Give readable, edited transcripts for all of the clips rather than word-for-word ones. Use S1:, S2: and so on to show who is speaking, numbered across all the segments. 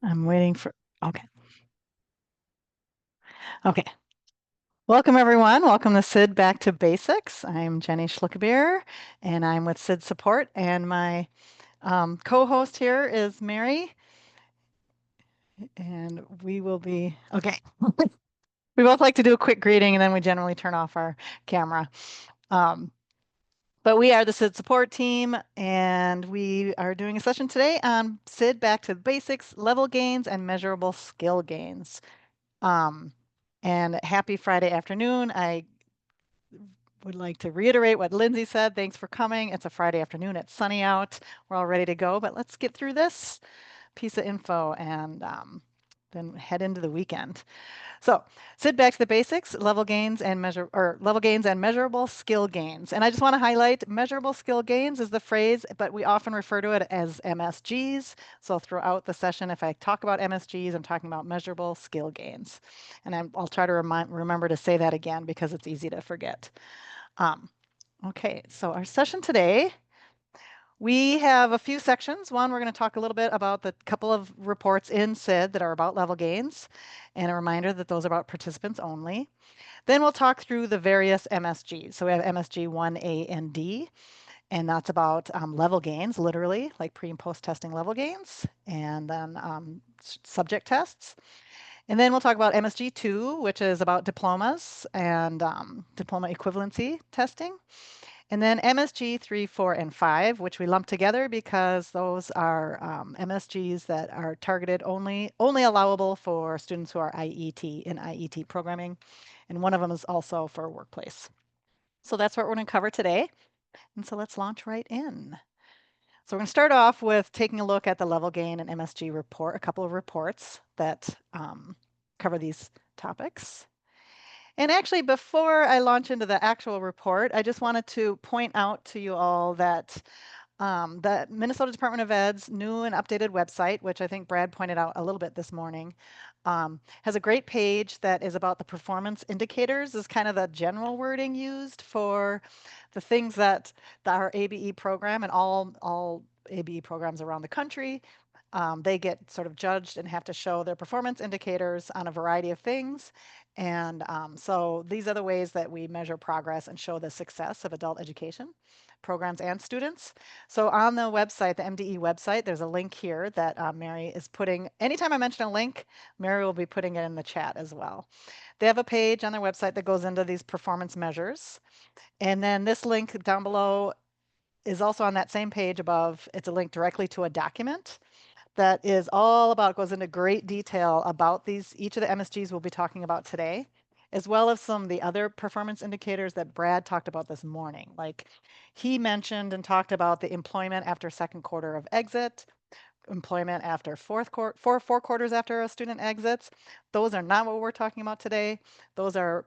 S1: I'm waiting for, okay. Okay. Welcome everyone. Welcome to SiD Back to Basics. I'm Jenny Schlickebeer and I'm with SiD Support and my co-host here is Mary and we will be, okay. We both like to do a quick greeting and then we generally turn off our camera. Um, but we are the SiD support team and we are doing a session today on SiD Back to Basics, level gains and measurable skill gains. Um, and happy Friday afternoon. I would like to reiterate what Lindsay said. Thanks for coming. It's a Friday afternoon. It's sunny out. We're all ready to go, but let's get through this piece of info and then head into the weekend. So, SiD back to the basics, level gains and measurable skill gains. And I just want to highlight measurable skill gains is the phrase, but we often refer to it as MSGs. So throughout the session, if I talk about MSGs, I'm talking about measurable skill gains. And I'll try to remember to say that again because it's easy to forget. Um, okay, so our session today, we have a few sections. One, we're going to talk a little bit about the couple of reports in SiD that are about level gains, and a reminder that those are about participants only. Then we'll talk through the various MSGs. So we have MSG 1A and D, and that's about level gains, literally, like pre and post testing level gains, and then subject tests. And then we'll talk about MSG 2, which is about diplomas and diploma equivalency testing. And then MSG 3, 4, and 5, which we lump together because those are MSGs that are targeted only allowable for students who are IET in IET programming. And one of them is also for workplace. So that's what we're going to cover today. And so let's launch right in. So we're going to start off with taking a look at the level gain and MSG report, a couple of reports that cover these topics. And actually, before I launch into the actual report, I just wanted to point out to you all that the Minnesota Department of Ed's new and updated website, which I think Brad pointed out a little bit this morning, has a great page that is about the performance indicators, is kind of the general wording used for the things that our ABE program and all ABE programs around the country, they get sort of judged and have to show their performance indicators on a variety of things. And so these are the ways that we measure progress and show the success of adult education programs and students. So on the website, the MDE website, there's a link here that Mary is putting. Anytime I mention a link, Mary will be putting it in the chat as well. They have a page on their website that goes into these performance measures. And then this link down below is also on that same page above. It's a link directly to a document that is all about, goes into great detail about each of the MSGs we'll be talking about today, as well as some of the other performance indicators that Brad talked about this morning. Like he mentioned and talked about the employment after second quarter of exit, employment after four quarters after a student exits. Those are not what we're talking about today. Those are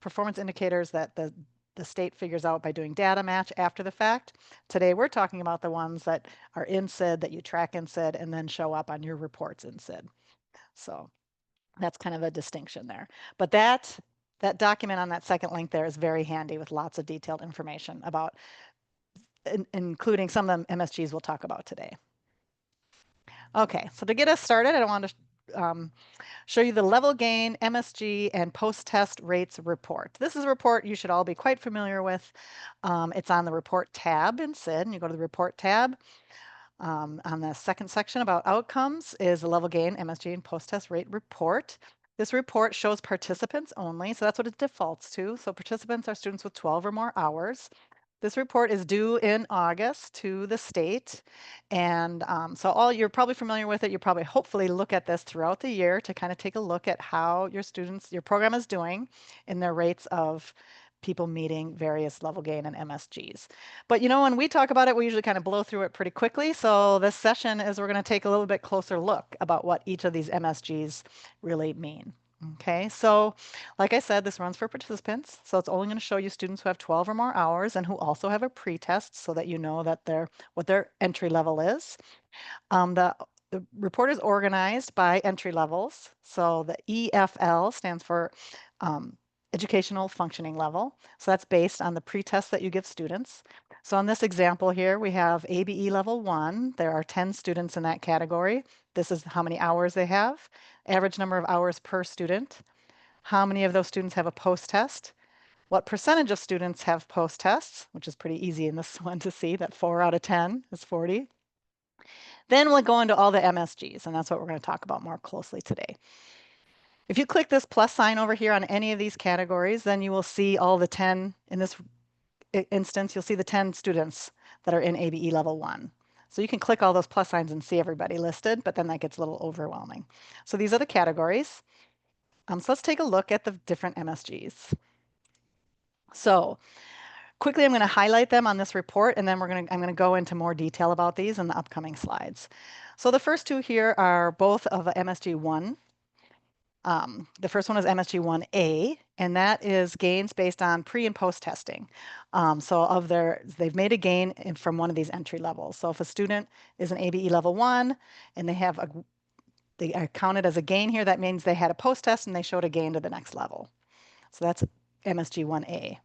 S1: performance indicators that the state figures out by doing data match after the fact. Today, we're talking about the ones that are in SiD that you track in SiD and then show up on your reports in SiD. So that's kind of a distinction there. But that document on that second link there is very handy with lots of detailed information about, including some of the MSGs we'll talk about today. Okay, so to get us started, I want to show you the level gain, MSG, and post-test rates report. This is a report you should all be quite familiar with. It's on the report tab in SiD, and you go to the report tab. On the second section about outcomes is the level gain, MSG, and post-test rate report. This report shows participants only, so that's what it defaults to. So participants are students with 12 or more hours. This report is due in August to the state. And so you're probably familiar with it. You probably hopefully look at this throughout the year to kind of take a look at how your program is doing in their rates of people meeting various level gain and MSGs. But when we talk about it, we usually kind of blow through it pretty quickly. So this session is we're going to take a little bit closer look about what each of these MSGs really mean. Okay, so like I said, this runs for participants. So it's only going to show you students who have 12 or more hours and who also have a pretest so that you know that what their entry level is. The report is organized by entry levels. So the EFL stands for educational functioning level. So that's based on the pretest that you give students. So in this example here, we have ABE level 1. There are 10 students in that category. this is how many hours they have, average number of hours per student, how many of those students have a post-test, what percentage of students have post-tests, which is pretty easy in this one to see that 4 out of 10 is 40. Then we'll go into all the MSGs, and that's what we're going to talk about more closely today. If you click this plus sign over here on any of these categories, then you will see all the 10, in this instance, you'll see the 10 students that are in ABE level 1. So you can click all those plus signs and see everybody listed, but then that gets a little overwhelming. So these are the categories. So let's take a look at the different MSGs. So quickly, I'm going to highlight them on this report, and then I'm going to go into more detail about these in the upcoming slides. So the first two here are both of MSG 1. The first one is MSG 1A, and that is gains based on pre and post testing. So they've made a gain from one of these entry levels. So if a student is an ABE level 1 and they are counted as a gain here, that means they had a post test and they showed a gain to the next level. So that's MSG 1A.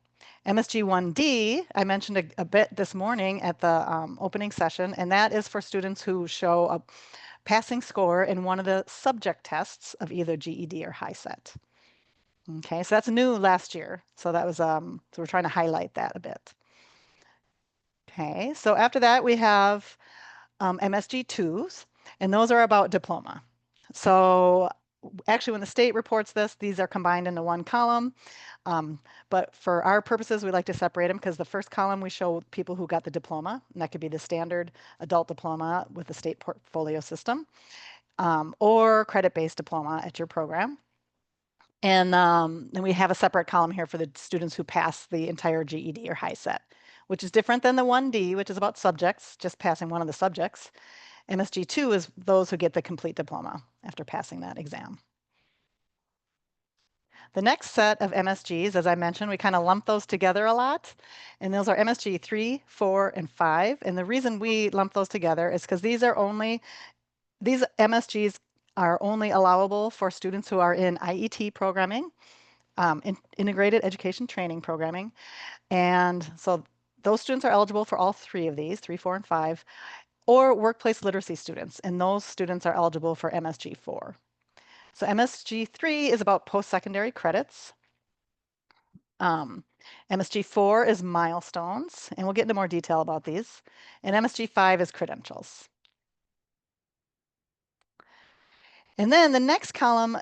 S1: MSG 1D, I mentioned a bit this morning at the opening session, and that is for students who show a passing score in one of the subject tests of either GED or HiSET. Okay, so that's new last year. So that was so we're trying to highlight that a bit. Okay, so after that we have MSG 2s, and those are about diploma. So actually, when the state reports this, these are combined into one column. But for our purposes, we like to separate them because the first column we show people who got the diploma, and that could be the standard adult diploma with the state portfolio system, or credit-based diploma at your program. And then we have a separate column here for the students who pass the entire GED or HiSET, which is different than the 1D, which is about subjects, just passing one of the subjects. MSG2 is those who get the complete diploma after passing that exam. The next set of MSGs, as I mentioned, we kind of lump those together a lot. And those are MSG 3, 4, and 5. And the reason we lump those together is because these MSGs are only allowable for students who are in IET programming, integrated education training programming. And so those students are eligible for all three of these, 3, 4, and 5, or workplace literacy students. And those students are eligible for MSG 4. So MSG 3 is about post-secondary credits. MSG 4 is milestones, and we'll get into more detail about these. And MSG 5 is credentials. And then the next column,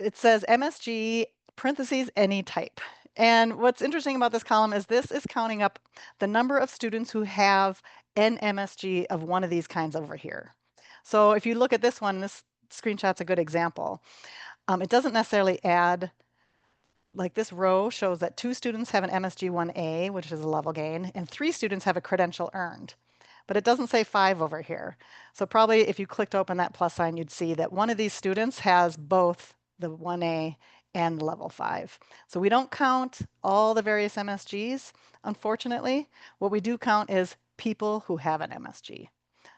S1: it says MSG parentheses any type. And what's interesting about this column is this is counting up the number of students who have an MSG of one of these kinds over here. So if you look at this one, this screenshot's a good example. It doesn't necessarily add, like this row shows that 2 students have an MSG 1A, which is a level gain, and 3 students have a credential earned. But it doesn't say 5 over here. So probably if you clicked open that plus sign, you'd see that one of these students has both the 1A and level 5. So we don't count all the various MSGs, unfortunately. What we do count is people who have an MSG.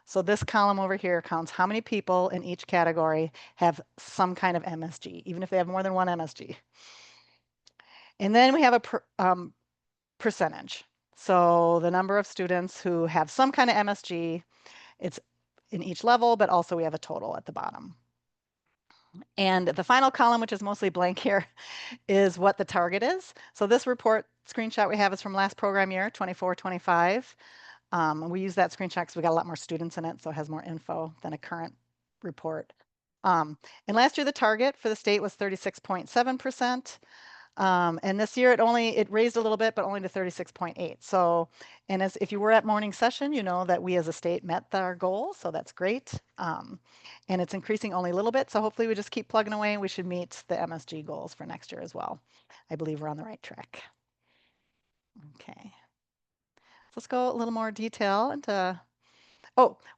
S1: So this column over here counts how many people in each category have some kind of MSG, even if they have more than one MSG. And then we have a percentage. So the number of students who have some kind of MSG, it's in each level, but also we have a total at the bottom. And the final column, which is mostly blank here, is what the target is. So this report screenshot we have is from last program year, 24-25. We use that screenshot because we got a lot more students in it, so it has more info than a current report. And last year, the target for the state was 36.7%. And this year it raised a little bit, but only to 36.8. So, and if you were at morning session, you know that we as a state met our goal, so that's great. And it's increasing only a little bit, so hopefully we just keep plugging away and we should meet the MSG goals for next year as well. I believe we're on the right track. Okay. Let's go a little more detail into,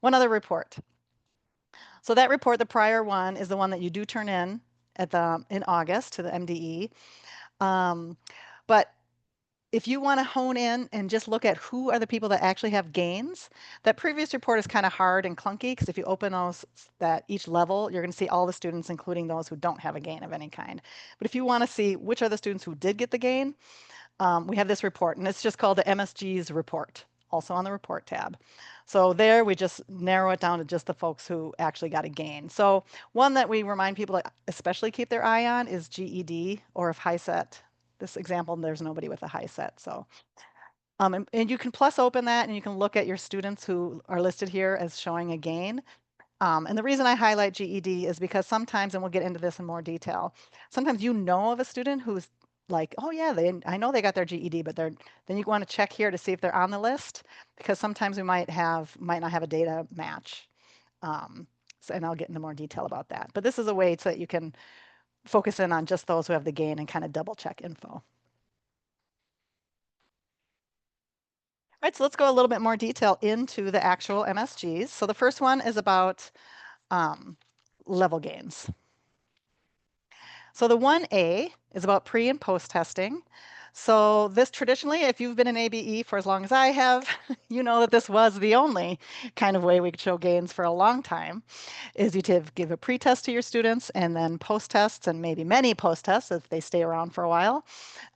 S1: one other report. So that report, the prior one, is the one that you do turn in in August to the MDE. But if you want to hone in and just look at who are the people that actually have gains, that previous report is kind of hard and clunky because if you open that each level, you're going to see all the students, including those who don't have a gain of any kind. But if you want to see which are the students who did get the gain, we have this report, and it's just called the MSG's report, also on the report tab. So there we just narrow it down to just the folks who actually got a gain. So one that we remind people to especially keep their eye on is GED, or if HiSET. This example, there's nobody with a HiSET. So and you can plus open that and you can look at your students who are listed here as showing a gain. And the reason I highlight GED is because sometimes, and we'll get into this in more detail, sometimes you know of a student who's like, oh yeah, I know they got their GED, but then you want to check here to see if they're on the list, because sometimes we might not have a data match. And I'll get into more detail about that. But this is a way so that you can focus in on just those who have the gain and kind of double check info. All right, so let's go a little bit more detail into the actual MSGs. So the first one is about um, level gains. So the 1A is about pre and post testing. So this traditionally, if you've been in ABE for as long as I have, you know that this was the only kind of way we could show gains for a long time, is you to give a pre-test to your students and then post-tests and maybe many post-tests if they stay around for a while.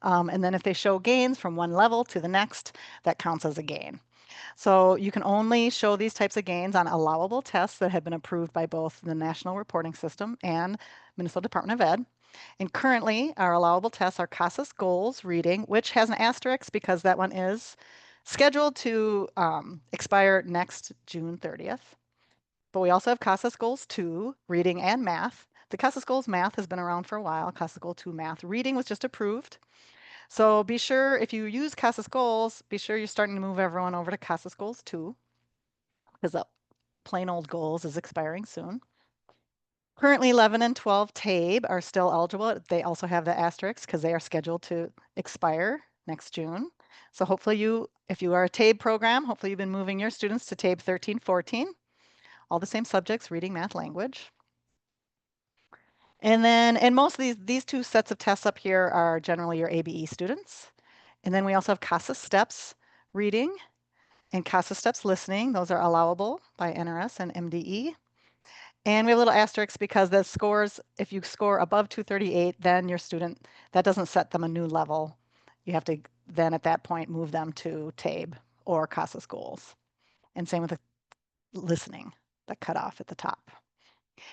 S1: And then if they show gains from one level to the next, that counts as a gain. So you can only show these types of gains on allowable tests that have been approved by both the National Reporting System and Minnesota Department of Ed. And currently, our allowable tests are CASAS Goals Reading, which has an asterisk because that one is scheduled to expire next June 30th. But we also have CASAS Goals 2, Reading and Math. The CASAS Goals Math has been around for a while. CASAS Goal 2 Math. Reading was just approved. So be sure, if you use CASAS Goals, be sure you're starting to move everyone over to CASAS Goals 2, because the plain old Goals is expiring soon. Currently, 11 and 12 TABE are still eligible. They also have the asterisks because they are scheduled to expire next June. So hopefully if you are a TABE program, hopefully you've been moving your students to TABE 13, 14, all the same subjects, reading, math, language. And most of these two sets of tests up here are generally your ABE students. And then we also have CASA Steps reading and CASA Steps listening. Those are allowable by NRS and MDE. And we have a little asterisk because the scores, if you score above 238, then your student, that doesn't set them a new level. You have to then at that point move them to TABE or CASA Goals. And same with the listening, the cutoff at the top.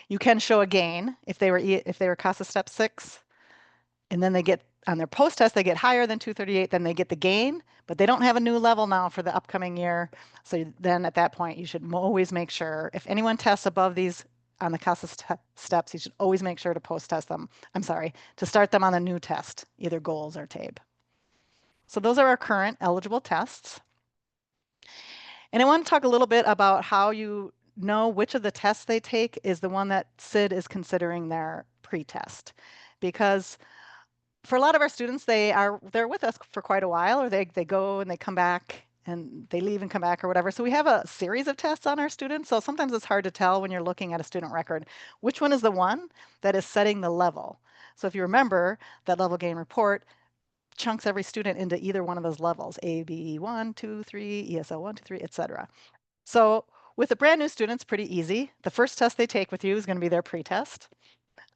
S1: You can show a gain if they were CASA Step 6, and then they get on their post test, they get higher than 238, then they get the gain, but they don't have a new level now for the upcoming year. So then at that point, you should always make sure if anyone tests above these on the CASA steps, you should always make sure to post test them. I'm sorry, to start them on a new test, either goals or TABE. So those are our current eligible tests. And I want to talk a little bit about how you know which of the tests they take is the one that SiD is considering their pre-test. Because for a lot of our students, they're with us for quite a while, or they go and they come back and they leave and come back or whatever. So we have a series of tests on our students. So sometimes it's hard to tell when you're looking at a student record, which one is the one that is setting the level. So if you remember, that level gain report chunks every student into either one of those levels, A, B, 1, 2, 3, ESL 1, 2, 3, etc. So with the brand new students, pretty easy. The first test they take with you is going to be their pre-test.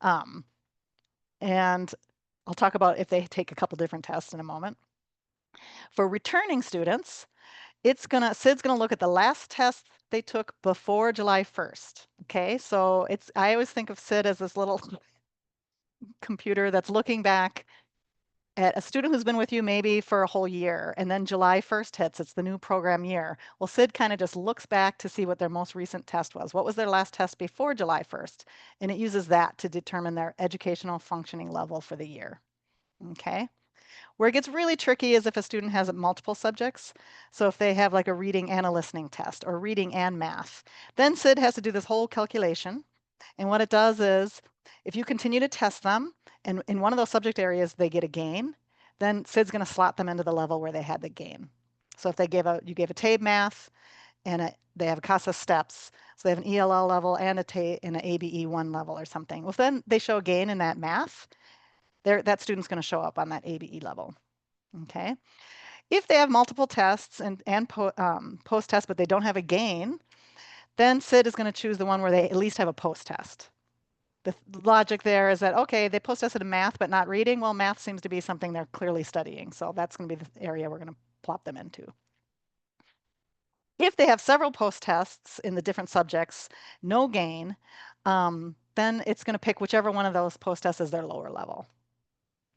S1: And I'll talk about if they take a couple different tests in a moment. For returning students, SID's gonna look at the last test they took before July 1st. Okay, so I always think of SID as this little computer that's looking back at a student who's been with you maybe for a whole year, and then July 1st hits, it's the new program year. Well, SID kind of just looks back to see what their most recent test was. What was their last test before July 1st? And it uses that to determine their educational functioning level for the year. Okay. Where it gets really tricky is if a student has multiple subjects. So if they have like a reading and a listening test or reading and math, then SID has to do this whole calculation. And what it does is if you continue to test them and in one of those subject areas they get a gain, then SID's going to slot them into the level where they had the gain. So if you gave a TABE math and they have CASA steps, so they have an ELL level and an ABE 1 level or something. Well, then they show a gain in that math, that student's going to show up on that ABE level. Okay. If they have multiple tests and post tests, but they don't have a gain, then SID is going to choose the one where they at least have a post test. The logic there is that, okay, they post tested in math, but not reading. Well, math seems to be something they're clearly studying. So that's going to be the area we're going to plop them into. If they have several post-tests in the different subjects, no gain, then it's going to pick whichever one of those post-tests is their lower level.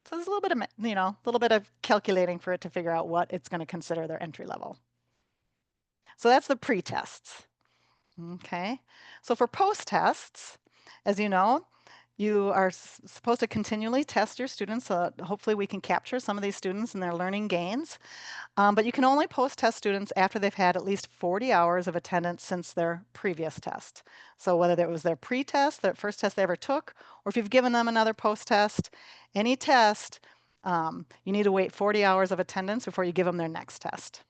S1: So there's a little bit of, a little bit of calculating for it to figure out what it's going to consider their entry level. So that's the pre-tests. Okay. So for post-tests, as you know, you are supposed to continually test your students. So hopefully we can capture some of these students and their learning gains. But you can only post-test students after they've had at least 40 hours of attendance since their previous test. So whether that was their pre-test, their first test they ever took, or if you've given them another post-test, any test, you need to wait 40 hours of attendance before you give them their next test.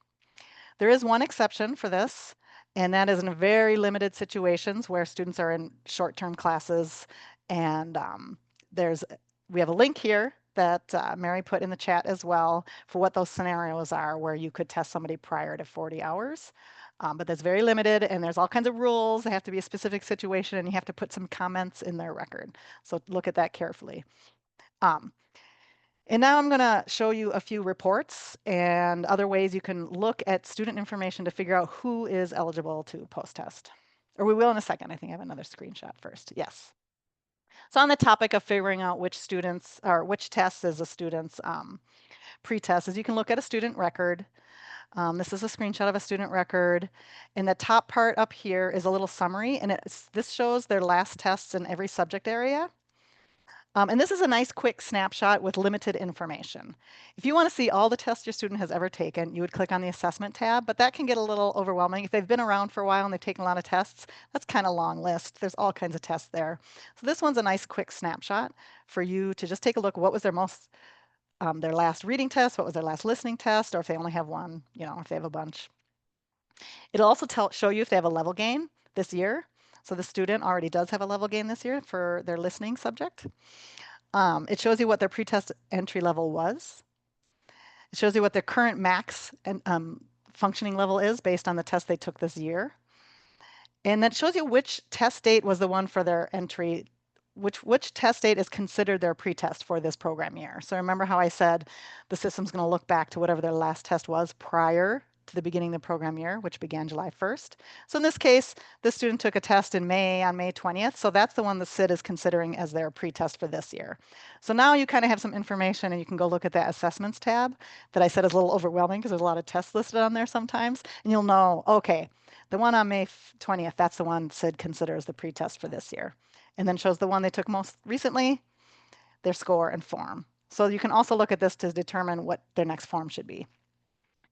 S1: There is one exception for this, and that is in very limited situations where students are in short-term classes. And we have a link here that Mary put in the chat as well for what those scenarios are where you could test somebody prior to 40 hours. But that's very limited, and there's all kinds of rules. They have to be a specific situation, and you have to put some comments in their record. So look at that carefully. And now I'm going to show you a few reports and other ways you can look at student information to figure out who is eligible to post-test. Or we will in a second. I think I have another screenshot first. Yes. So on the topic of figuring out which students or which tests is a student's pre-test is you can look at a student record. This is a screenshot of a student record. In the top part up here is a little summary, and this shows their last tests in every subject area. And this is a nice quick snapshot with limited information. If you want to see all the tests your student has ever taken, you would click on the assessment tab, but that can get a little overwhelming. If they've been around for a while and they've taken a lot of tests, that's kind of a long list. There's all kinds of tests there. So this one's a nice quick snapshot for you to just take a look. What was their last reading test? What was their last listening test? Or if they only have one, if they have a bunch. It'll also show you if they have a level gain this year. So the student already does have a level gain this year for their listening subject. It shows you what their pretest entry level was. It shows you what their current max and functioning level is based on the test they took this year. And that shows you which test date was the one for their entry, which test date is considered their pretest for this program year. So remember how I said the system's going to look back to whatever their last test was prior to the beginning of the program year, which began July 1st. So in this case, this student took a test in May on May 20th. So that's the one the SiD is considering as their pretest for this year. So now you kind of have some information and you can go look at that assessments tab that I said is a little overwhelming because there's a lot of tests listed on there sometimes. And you'll know, okay, the one on May 20th, that's the one SiD considers the pretest for this year. And then shows the one they took most recently, their score and form. So you can also look at this to determine what their next form should be.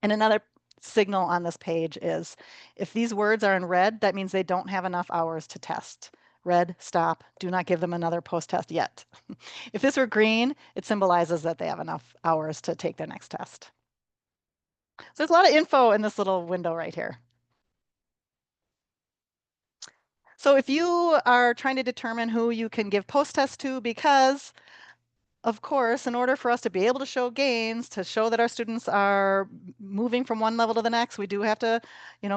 S1: And another signal on this page is if these words are in red, that means they don't have enough hours to test. Red, stop, do not give them another post-test yet. If this were green, it symbolizes that they have enough hours to take their next test. So there's a lot of info in this little window right here. So if you are trying to determine who you can give post-test to, because of course, in order for us to be able to show gains, to show that our students are moving from one level to the next, we do have to,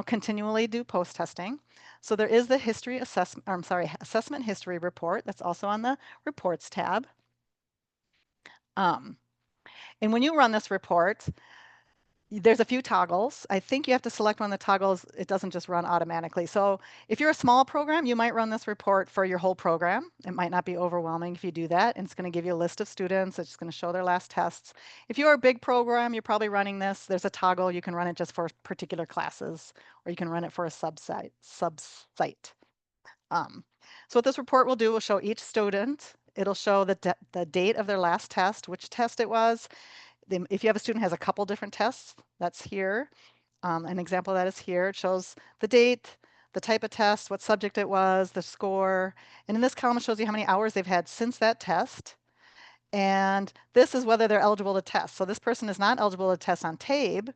S1: continually do post-testing. So there is the assessment history report that's also on the reports tab. And when you run this report, there's a few toggles. I think you have to select one of the toggles. It doesn't just run automatically. So if you're a small program, you might run this report for your whole program. It might not be overwhelming if you do that. And it's going to give you a list of students. It's going to show their last tests. If you're a big program, you're probably running this. There's a toggle. You can run it just for particular classes, or you can run it for a sub-site. So what this report will do will show each student. It'll show the date of their last test, which test it was. If you have a student who has a couple different tests, that's here. An example of that is here. It shows the date, the type of test, what subject it was, the score. And in this column, it shows you how many hours they've had since that test. And this is whether they're eligible to test. So this person is not eligible to test on TABE,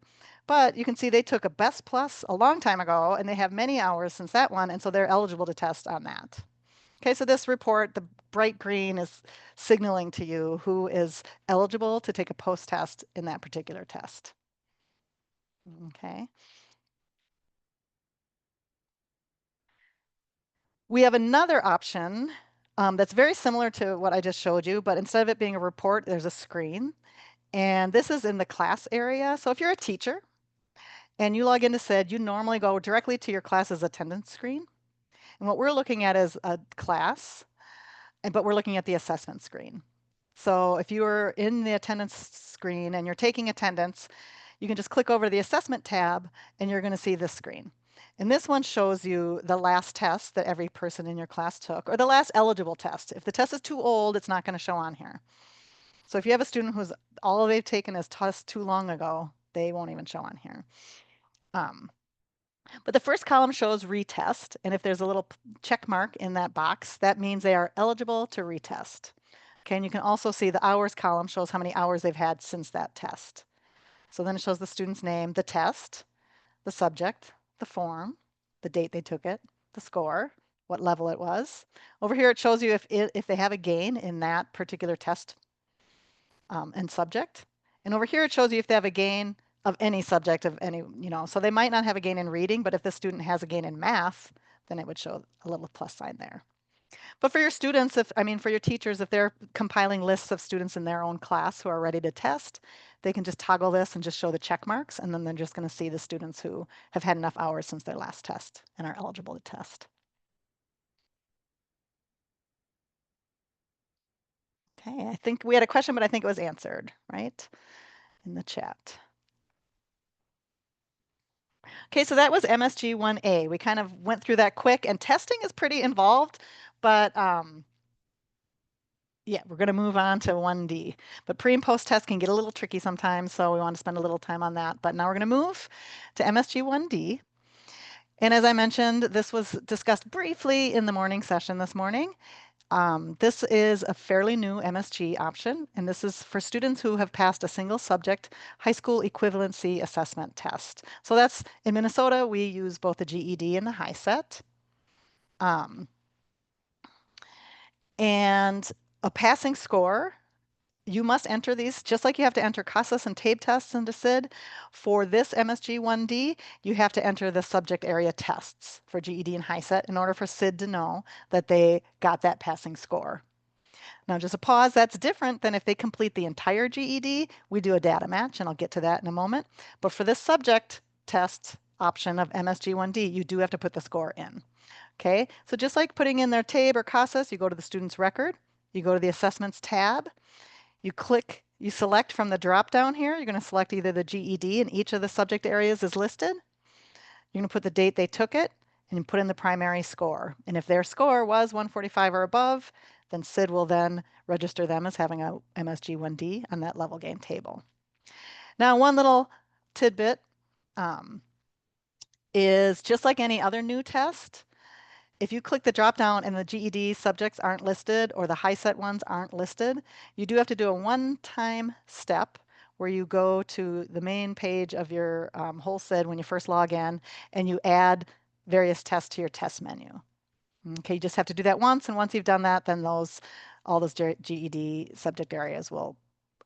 S1: but you can see they took a Best Plus a long time ago, and they have many hours since that one, and so they're eligible to test on that. Okay, so this report, the bright green is signaling to you who is eligible to take a post-test in that particular test. Okay. We have another option that's very similar to what I just showed you, but instead of it being a report, there's a screen. And this is in the class area. So if you're a teacher and you log into SiD, you normally go directly to your class's attendance screen. And what we're looking at is a class, but we're looking at the assessment screen. So if you are in the attendance screen and you're taking attendance, you can just click over to the assessment tab and you're going to see this screen. And this one shows you the last test that every person in your class took, or the last eligible test. If the test is too old, it's not going to show on here. So if you have a student who's all they've taken is tests too long ago, they won't even show on here. But the first column shows retest, and if there's a little check mark in that box, that means they are eligible to retest. Okay, and you can also see the hours column shows how many hours they've had since that test. So then it shows the student's name, the test, the subject, the form, the date they took it, the score, what level it was. Over here it shows you if they have a gain in that particular test and subject. And over here it shows you if they have a gain of any subject of any, so they might not have a gain in reading, but if the student has a gain in math, then it would show a little plus sign there. But for your students, for your teachers, if they're compiling lists of students in their own class who are ready to test, they can just toggle this and just show the check marks, and then they're just going to see the students who have had enough hours since their last test and are eligible to test. Okay, I think we had a question, but I think it was answered, right, in the chat. Okay, so that was MSG 1A. We kind of went through that quick, and testing is pretty involved, but yeah, we're going to move on to 1D. But pre and post test can get a little tricky sometimes, so we want to spend a little time on that. But now we're going to move to MSG 1D. And as I mentioned, this was discussed briefly in the morning session this morning. This is a fairly new MSG option, and this is for students who have passed a single subject high school equivalency assessment test. So that's in Minnesota, we use both the GED and the HiSET. And a passing score, you must enter these just like you have to enter CASAS and TABE tests into SiD. For this MSG 1D, you have to enter the subject area tests for GED and HiSET in order for SiD to know that they got that passing score. Now, just a pause, that's different than if they complete the entire GED. We do a data match, and I'll get to that in a moment. But for this subject test option of MSG 1D, you do have to put the score in. Okay, so just like putting in their TABE or CASAS, you go to the student's record, you go to the assessments tab, you select from the drop down here, you're going to select either the GED and each of the subject areas is listed. You're going to put the date they took it and you put in the primary score. And if their score was 145 or above, then SiD will then register them as having a MSG 1D on that level gain table. Now, one little tidbit is just like any other new test, if you click the drop down and the GED subjects aren't listed or the HiSET ones aren't listed, you do have to do a one-time step where you go to the main page of your whole SiD when you first log in and you add various tests to your test menu. Okay, you just have to do that once, and once you've done that, then all those GED subject areas will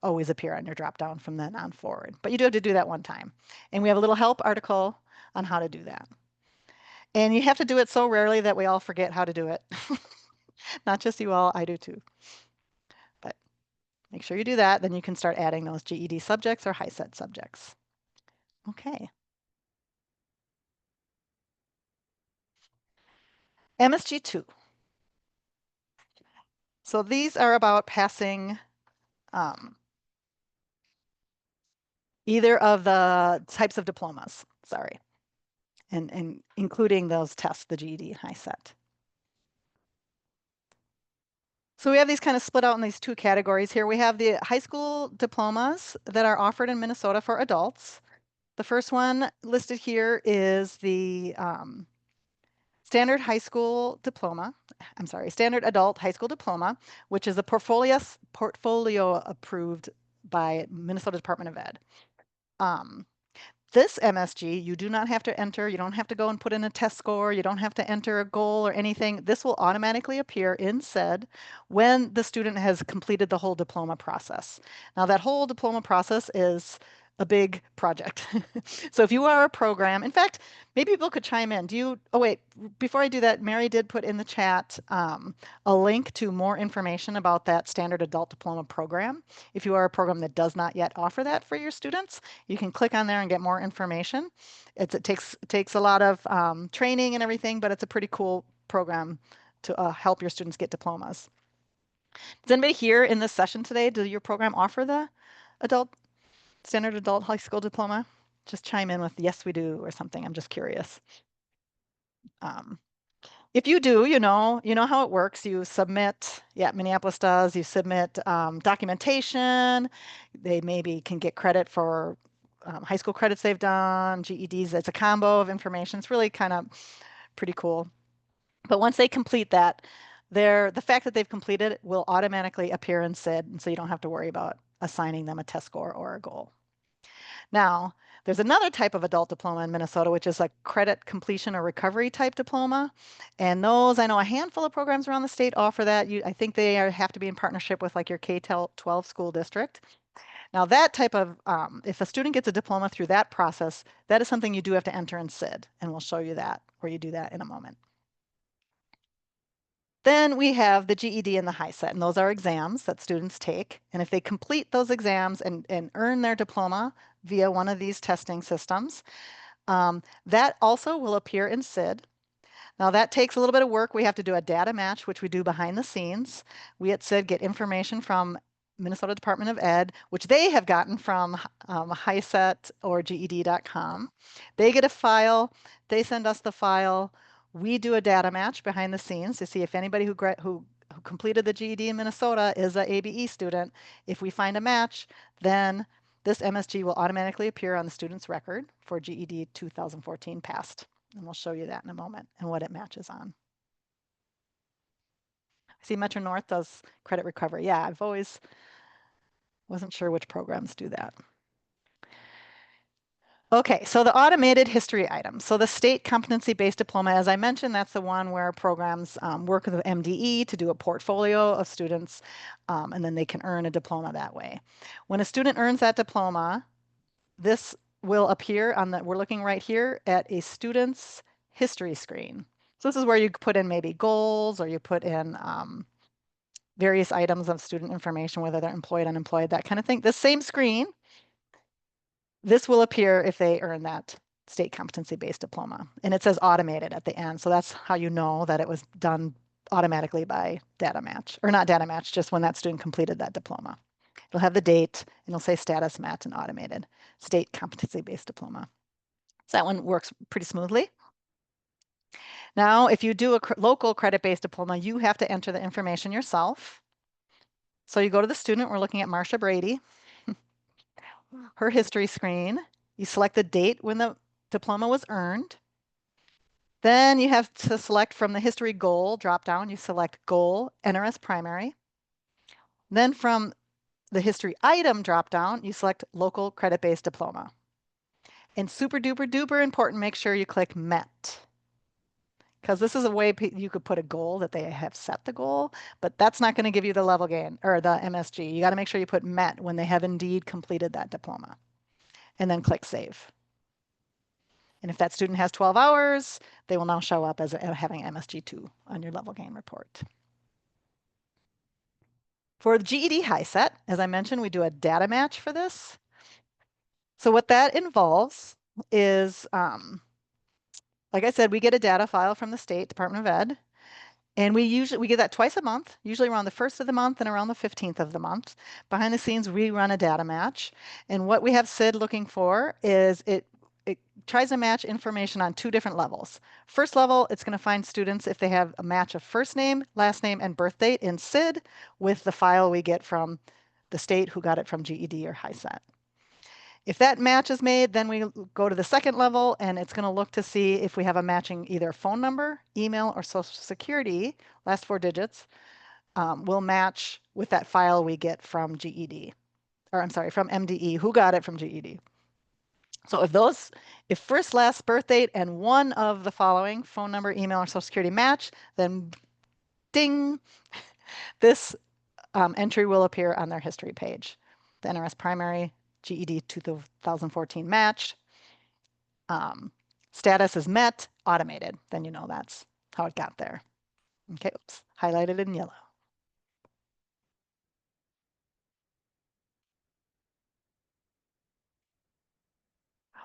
S1: always appear on your drop down from then on forward. But you do have to do that one time. And we have a little help article on how to do that. And you have to do it so rarely that we all forget how to do it. Not just you all, I do too. But make sure you do that, then you can start adding those GED subjects or HiSET subjects. Okay. MSG 2. So these are about passing either of the types of diplomas, sorry, and including those tests, the GED and HiSET. So we have these kind of split out in these two categories here. We have the high school diplomas that are offered in Minnesota for adults. The first one listed here is the standard adult high school diploma, which is a portfolio approved by Minnesota Department of Ed. This MSG, you do not have to enter, you don't have to go and put in a test score, you don't have to enter a goal or anything. This will automatically appear in SiD when the student has completed the whole diploma process. Now that whole diploma process is a big project. So if you are a program, in fact, maybe people could chime in. Oh wait, before I do that, Mary did put in the chat a link to more information about that standard adult diploma program. If you are a program that does not yet offer that for your students, you can click on there and get more information. It takes a lot of training and everything, but it's a pretty cool program to help your students get diplomas. Does anybody here in this session today, does your program offer the adult standard adult high school diploma? Just chime in with yes, we do, or something. I'm just curious. Um, if you do, you know how it works. You submit, yeah, Minneapolis does. You submit documentation. They maybe can get credit for high school credits they've done, GEDs. It's a combo of information. It's really kind of pretty cool. But once they complete that, the fact that they've completed it will automatically appear in SiD, and so you don't have to worry about assigning them a test score or a goal. Now, there's another type of adult diploma in Minnesota, which is a credit completion or recovery type diploma. And those, I know a handful of programs around the state offer that. I think they have to be in partnership with like your K-12 school district. Now that type of, if a student gets a diploma through that process, that is something you do have to enter in SiD, and we'll show you that, where you do that in a moment. Then we have the GED and the HiSET, and those are exams that students take. And if they complete those exams and earn their diploma via one of these testing systems, that also will appear in SiD. Now that takes a little bit of work. We have to do a data match, which we do behind the scenes. We at SiD get information from Minnesota Department of Ed, which they have gotten from HiSET or GED.com. They get a file, they send us the file. We do a data match behind the scenes to see if anybody who completed the GED in Minnesota is an ABE student. If we find a match, then this MSG will automatically appear on the student's record for GED 2014 passed. And we'll show you that in a moment and what it matches on. I see Metro North does credit recovery. Yeah, I've always wasn't sure which programs do that. Okay, so the automated history items. So the state competency-based diploma, as I mentioned, that's the one where programs work with MDE to do a portfolio of students, and then they can earn a diploma that way. When a student earns that diploma, this will appear on we're looking right here at a student's history screen. So this is where you put in maybe goals, or you put in various items of student information, whether they're employed, unemployed, that kind of thing. The same screen, this will appear if they earn that state competency-based diploma. And it says automated at the end. So that's how you know that it was done automatically by data match, or not data match, just when that student completed that diploma. It'll have the date, and it'll say status match and automated state competency-based diploma. So that one works pretty smoothly. Now, if you do a local credit-based diploma, you have to enter the information yourself. So you go to the student, we're looking at Marsha Brady, her history screen. You select the date when the diploma was earned. Then you have to select from the history goal drop-down, you select goal, enter as primary. Then from the history item drop-down, you select local credit-based diploma. And super duper duper important, make sure you click met. Because this is a way you could put a goal that they have set the goal, but that's not going to give you the level gain or the MSG. You got to make sure you put met when they have indeed completed that diploma, and then click save. And if that student has 12 hours, they will now show up as having MSG2 on your level gain report. For the GED HiSET, as I mentioned, we do a data match for this. So what that involves is, like I said, we get a data file from the state Department of Ed, and we get that twice a month, usually around the 1st of the month and around the 15th of the month. Behind the scenes, we run a data match. And what we have SiD looking for is it tries to match information on 2 different levels. First level, it's going to find students if they have a match of first name, last name, and birth date in SiD with the file we get from the state who got it from GED or HiSET. If that match is made, then we go to the second level, and it's going to look to see if we have a matching either phone number, email, or social security, last 4 digits, will match with that file we get from GED, or I'm sorry, from MDE, who got it from GED. So if first, last, birth date, and one of the following, phone number, email, or social security match, then ding, this entry will appear on their history page. The NRS primary GED 2014 matched. Status is met, automated. Then you know that's how it got there. Okay, oops, highlighted in yellow.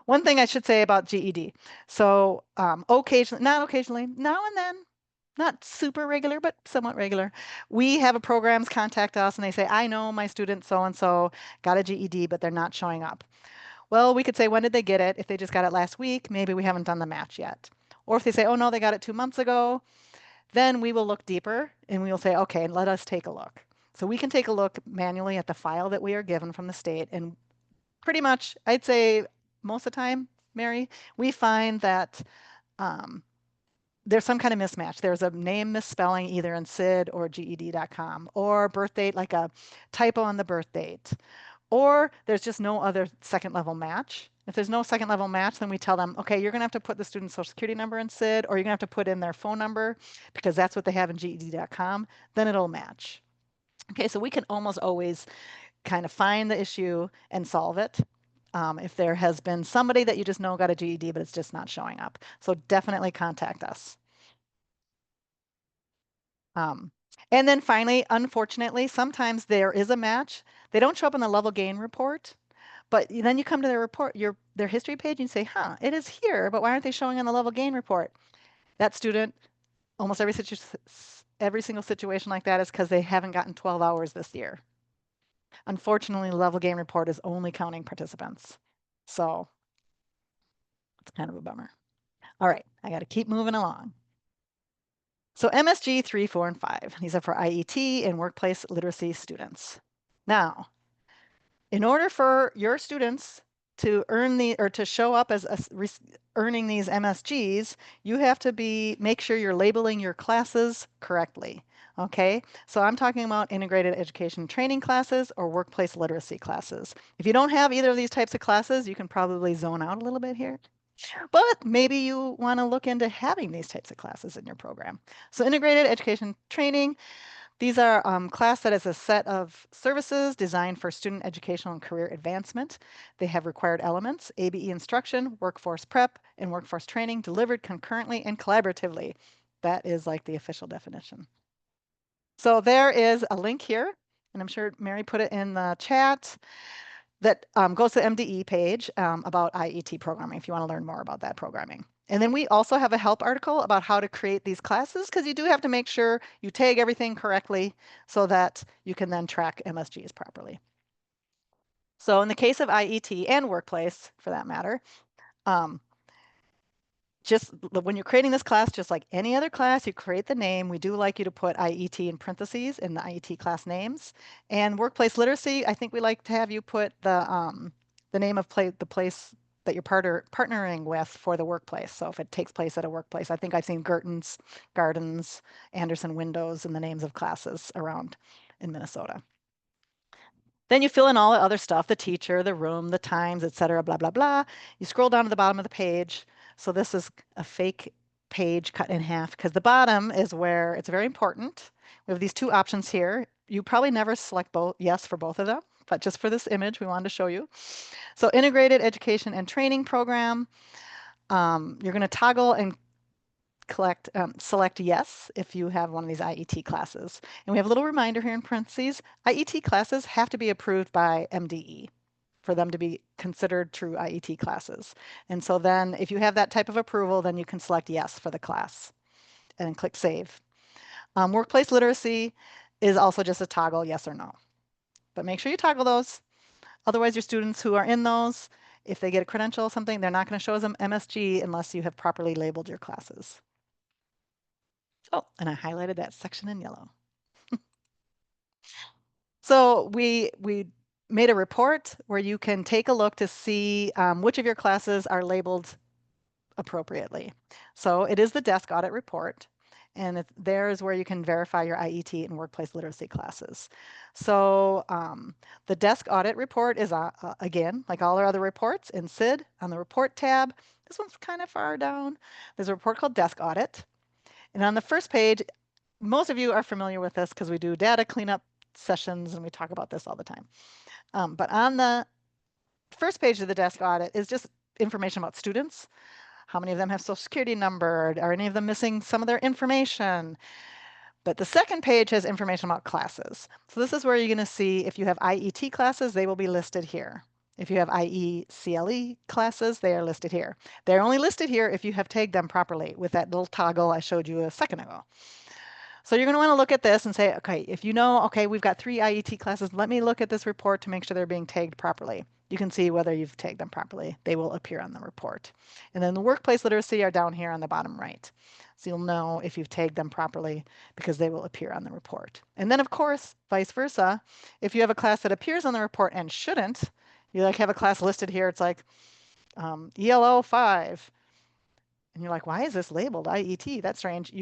S1: One thing I should say about GED. So occasionally, not occasionally, now and then, not super regular, but somewhat regular. We have a programs contact us and they say, I know my student so-and-so got a GED, but they're not showing up. Well, we could say, when did they get it? If they just got it last week, maybe we haven't done the match yet. Or if they say, oh no, they got it 2 months ago, then we will look deeper and we will say, okay, let us take a look. So we can take a look manually at the file that we are given from the state. And pretty much, I'd say most of the time, Mary, we find that um, there's some kind of mismatch. There's a name misspelling either in SiD or GED.com, or birth date, like a typo on the birth date, or there's just no other second level match. If there's no second level match, then we tell them, okay, you're going to have to put the student's social security number in SiD, or you're going to have to put in their phone number because that's what they have in GED.com. Then it'll match. Okay, so we can almost always kind of find the issue and solve it. If there has been somebody that you just know got a GED, but it's just not showing up. So definitely contact us. Um, and then finally, unfortunately, sometimes there is a match. They don't show up in the level gain report, but then you come to their report, their history page, and you say, huh, it is here, but why aren't they showing on the level gain report? That student, almost every single situation like that is because they haven't gotten 12 hours this year. Unfortunately, the level gain report is only counting participants. So it's kind of a bummer. All right, I got to keep moving along. So MSG 3, 4, and 5, these are for IET and workplace literacy students. Now, in order for your students to earn or to show up as earning these MSGs, you have to make sure you're labeling your classes correctly. Okay, so I'm talking about integrated education training classes or workplace literacy classes. If you don't have either of these types of classes, you can probably zone out a little bit here. But maybe you want to look into having these types of classes in your program. So integrated education training, these are class that is a set of services designed for student educational and career advancement. They have required elements, ABE instruction, workforce prep, and workforce training delivered concurrently and collaboratively. That is like the official definition. So there is a link here, and I'm sure Mary put it in the chat, that goes to the MDE page about IET programming if you want to learn more about that programming. And then we also have a help article about how to create these classes, because you do have to make sure you tag everything correctly so that you can then track MSGs properly. So in the case of IET and workplace, for that matter, just when you're creating this class, just like any other class, you create the name. We do like you to put IET in parentheses in the IET class names. And workplace literacy, I think we like to have you put the name of the place that you're partnering with for the workplace. So if it takes place at a workplace, I think I've seen Gertens, Gardens, Anderson Windows in the names of classes around in Minnesota. Then you fill in all the other stuff, the teacher, the room, the times, etc., blah, blah, blah. You scroll down to the bottom of the page. So this is a fake page cut in half because the bottom is where it's very important. We have these two options here. You probably never select both yes for both of them, but just for this image, we wanted to show you. So integrated education and training program. You're going to toggle and select yes if you have one of these IET classes. And we have a little reminder here in parentheses, IET classes have to be approved by MDE for them to be considered true IET classes. And so then if you have that type of approval, then you can select yes for the class and then click save. Workplace literacy is also just a toggle yes or no. But make sure you toggle those. Otherwise, your students who are in those, if they get a credential or something, they're not going to show as an MSG unless you have properly labeled your classes. Oh, and I highlighted that section in yellow. So we made a report where you can take a look to see which of your classes are labeled appropriately. So it is the desk audit report, and there is where you can verify your IET and workplace literacy classes. So the desk audit report is, again, like all our other reports in SiD on the report tab. This one's kind of far down. There's a report called desk audit. And on the first page, most of you are familiar with this because we do data cleanup sessions and we talk about this all the time. But on the first page of the desk audit is just information about students. How many of them have social security number? Are any of them missing some of their information? But the second page has information about classes. So this is where you're going to see if you have IET classes, they will be listed here. If you have IECLE classes, they are listed here. They're only listed here if you have tagged them properly with that little toggle I showed you a second ago. So you're going to want to look at this and say, okay, if you know, okay, we've got 3 IET classes, let me look at this report to make sure they're being tagged properly. You can see whether you've tagged them properly. They will appear on the report. And then the workplace literacy are down here on the bottom right. So you'll know if you've tagged them properly because they will appear on the report. And then of course, vice versa, if you have a class that appears on the report and shouldn't, you like have a class listed here, it's like ELO 5. And you're like, why is this labeled IET? That's strange.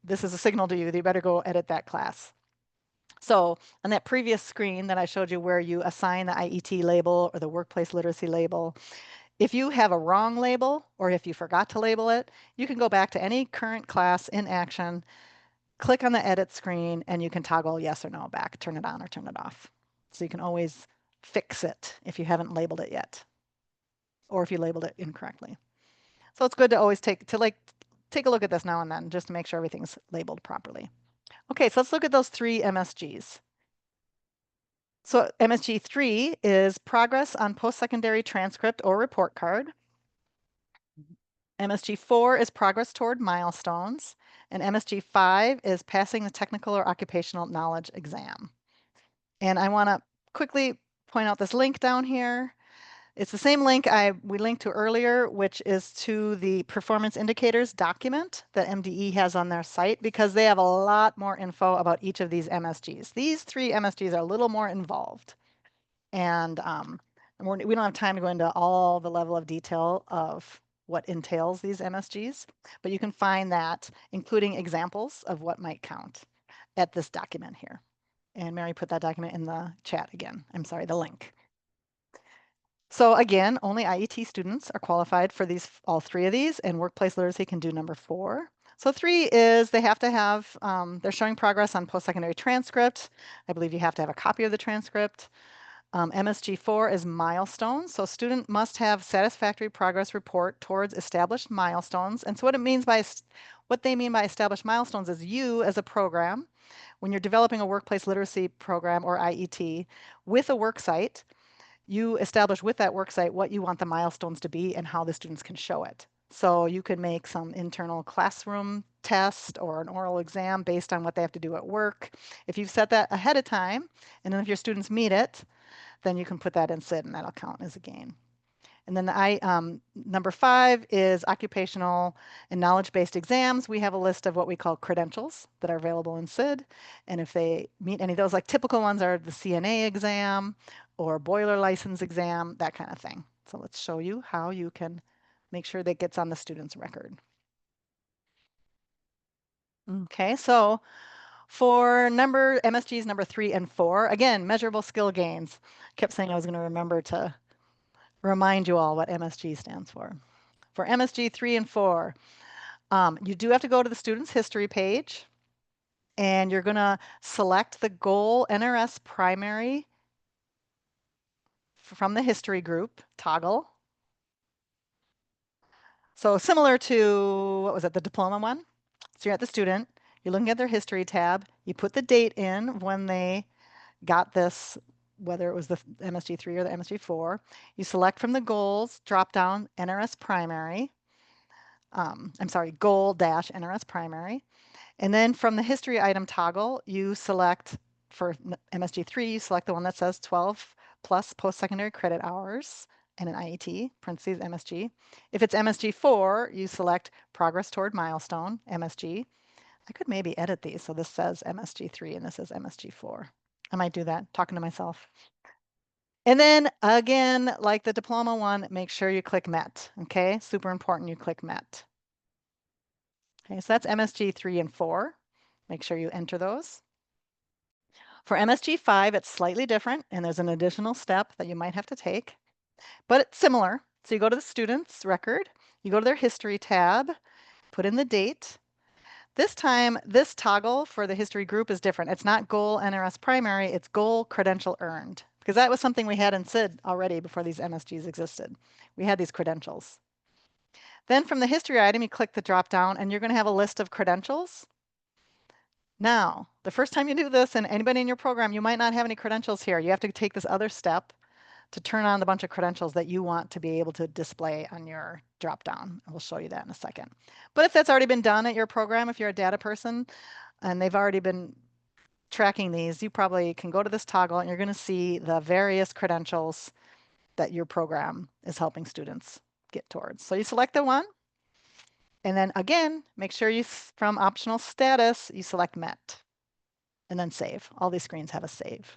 S1: This is a signal to you that you better go edit that class. So on that previous screen that I showed you where you assign the IET label or the workplace literacy label, if you have a wrong label or if you forgot to label it, you can go back to any current class in action, click on the edit screen, and you can toggle yes or no back, turn it on or turn it off. So you can always fix it if you haven't labeled it yet, or if you labeled it incorrectly. So it's good to always take a look at this now and then just to make sure everything's labeled properly. Okay, so let's look at those 3 MSGs. So MSG 3 is progress on post-secondary transcript or report card. MSG 4 is progress toward milestones. And MSG 5 is passing the technical or occupational knowledge exam. And I want to quickly point out this link down here. It's the same link we linked to earlier, which is to the performance indicators document that MDE has on their site because they have a lot more info about each of these MSGs. These 3 MSGs are a little more involved. And we don't have time to go into all the level of detail of what entails these MSGs, but you can find that, including examples of what might count at this document here. And Mary put that document in the chat again. I'm sorry, the link. So again, only IET students are qualified for all 3 of these, and workplace literacy can do number 4. So 3 is they have to have, they're showing progress on post-secondary transcript. I believe you have to have a copy of the transcript. MSG 4 is milestones. So student must have satisfactory progress report towards established milestones. And so what they mean by established milestones is you as a program, when you're developing a workplace literacy program or IET with a work site, you establish with that work site what you want the milestones to be and how the students can show it. So you can make some internal classroom test or an oral exam based on what they have to do at work. If you've set that ahead of time, and then if your students meet it, then you can put that in SiD and that'll count as a gain. And then number 5 is occupational and knowledge-based exams. We have a list of what we call credentials that are available in SiD. And if they meet any of those, like typical ones are the CNA exam or boiler license exam, that kind of thing. So let's show you how you can make sure that gets on the student's record. Okay, so for MSGs number 3 and 4, again, measurable skill gains. Kept saying I was going to remember to remind you all what MSG stands for. For MSG 3 and 4, you do have to go to the student's history page, and you're going to select the goal NRS primary from the history group, toggle. So similar to, what was it, the diploma one? So you're at the student, you're looking at their history tab, you put the date in when they got this, whether it was the MSG3 or the MSG4. You select from the goals, drop down NRS primary. Goal dash NRS primary. And then from the history item toggle, you select for MSG3, you select the one that says 12 plus post-secondary credit hours and an IET, parentheses MSG. If it's MSG4, you select progress toward milestone, MSG. I could maybe edit these so this says MSG3 and this says MSG4. I might do that, talking to myself. And then again, like the diploma one, make sure you click MET, okay? Super important you click MET. Okay, so that's MSG 3 and 4. Make sure you enter those. For MSG 5, it's slightly different, and there's an additional step that you might have to take, but it's similar. So you go to the student's record, you go to their history tab, put in the date. This time, this toggle for the history group is different. It's not goal NRS primary, it's goal credential earned, because that was something we had in SiD already before these MSGs existed. We had these credentials. Then from the history item, you click the drop down and you're going to have a list of credentials. Now, the first time you do this, and anybody in your program, you might not have any credentials here. You have to take this other step to turn on the bunch of credentials that you want to be able to display on your drop down. And we'll show you that in a second. But if that's already been done at your program, if you're a data person and they've already been tracking these, you probably can go to this toggle and you're going to see the various credentials that your program is helping students get towards. So you select the one, and then again, make sure you, from optional status, you select met, and then save. All these screens have a save.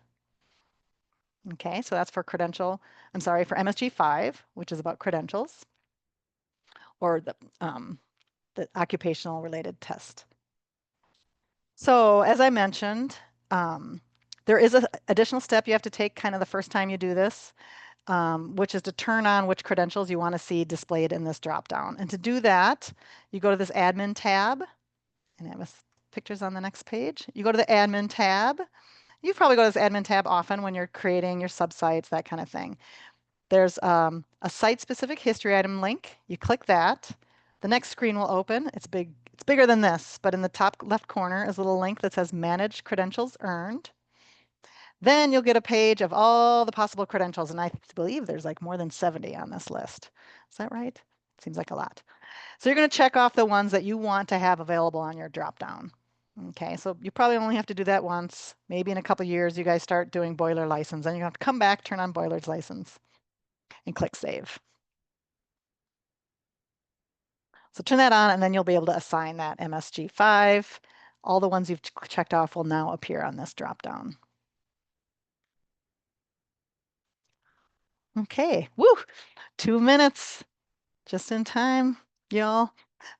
S1: Okay, so that's for for MSG 5, which is about credentials, or the occupational related test. So as I mentioned, there is an additional step you have to take kind of the first time you do this, which is to turn on which credentials you want to see displayed in this dropdown. And to do that, you go to this admin tab, and I have pictures on the next page. You go to the admin tab. You probably go to this admin tab often when you're creating your subsites, that kind of thing. There's a site-specific history item link. You click that. The next screen will open. It's big. It's bigger than this, but in the top left corner is a little link that says Manage Credentials Earned. Then you'll get a page of all the possible credentials, and I believe there's like more than 70 on this list. Is that right? Seems like a lot. So you're going to check off the ones that you want to have available on your dropdown. Okay, so you probably only have to do that once. Maybe in a couple years, you guys start doing boiler license, and you have to come back, turn on boiler's license, and click Save. So turn that on, and then you'll be able to assign that MSG5. All the ones you've checked off will now appear on this dropdown. Okay, woo, 2 minutes, just in time, y'all.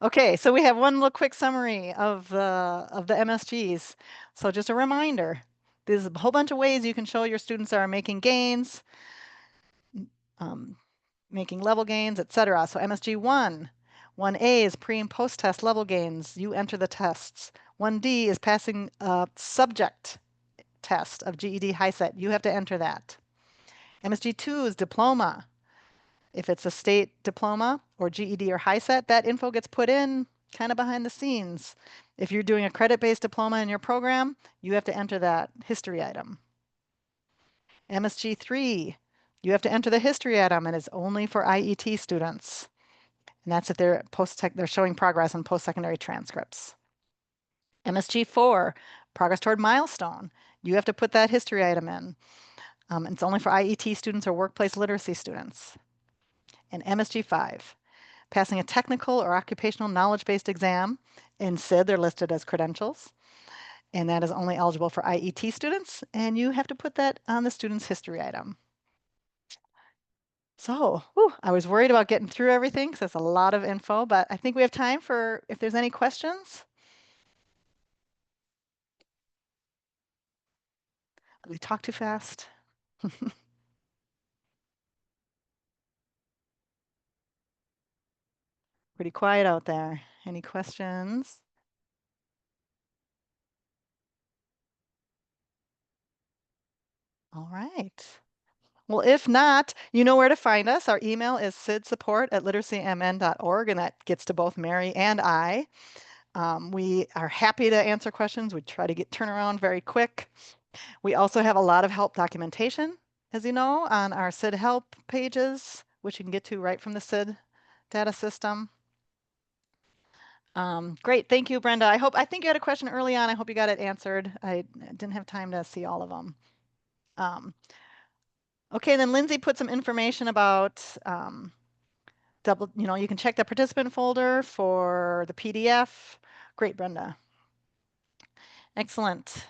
S1: Okay, so we have one little quick summary of the MSGs. So just a reminder, there's a whole bunch of ways you can show your students are making gains, making level gains, etc. So MSG 1, 1A is pre and post test level gains. You enter the tests. 1D is passing a subject test of GED HiSET. You have to enter that. MSG 2 is diploma. If it's a state diploma or GED or HiSET, that info gets put in kind of behind the scenes. If you're doing a credit-based diploma in your program, you have to enter that history item. MSG 3, you have to enter the history item, and it's only for IET students. And that's if they're showing progress on post-secondary transcripts. MSG 4, progress toward milestone. You have to put that history item in. It's only for IET students or workplace literacy students. And MSG 5, passing a technical or occupational knowledge-based exam. In SiD, they're listed as credentials. And that is only eligible for IET students. And you have to put that on the student's history item. So, I was worried about getting through everything because that's a lot of info, but I think we have time for if there's any questions. Did we talk too fast? Pretty quiet out there. Any questions? All right. Well, if not, you know where to find us. Our email is sidsupport@literacymn.org, and that gets to both Mary and I. We are happy to answer questions. We try to turn around very quick. We also have a lot of help documentation, as you know, on our SiD help pages, which you can get to right from the SiD data system. Great, thank you, Brenda. I think you had a question early on. I hope you got it answered. I didn't have time to see all of them. Okay, then Lindsay put some information about you can check the participant folder for the PDF. Great, Brenda. Excellent.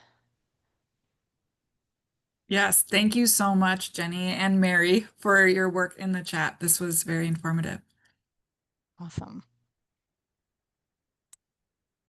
S2: Yes, thank you so much, Jenny and Mary, for your work in the chat. This was very informative.
S1: Awesome.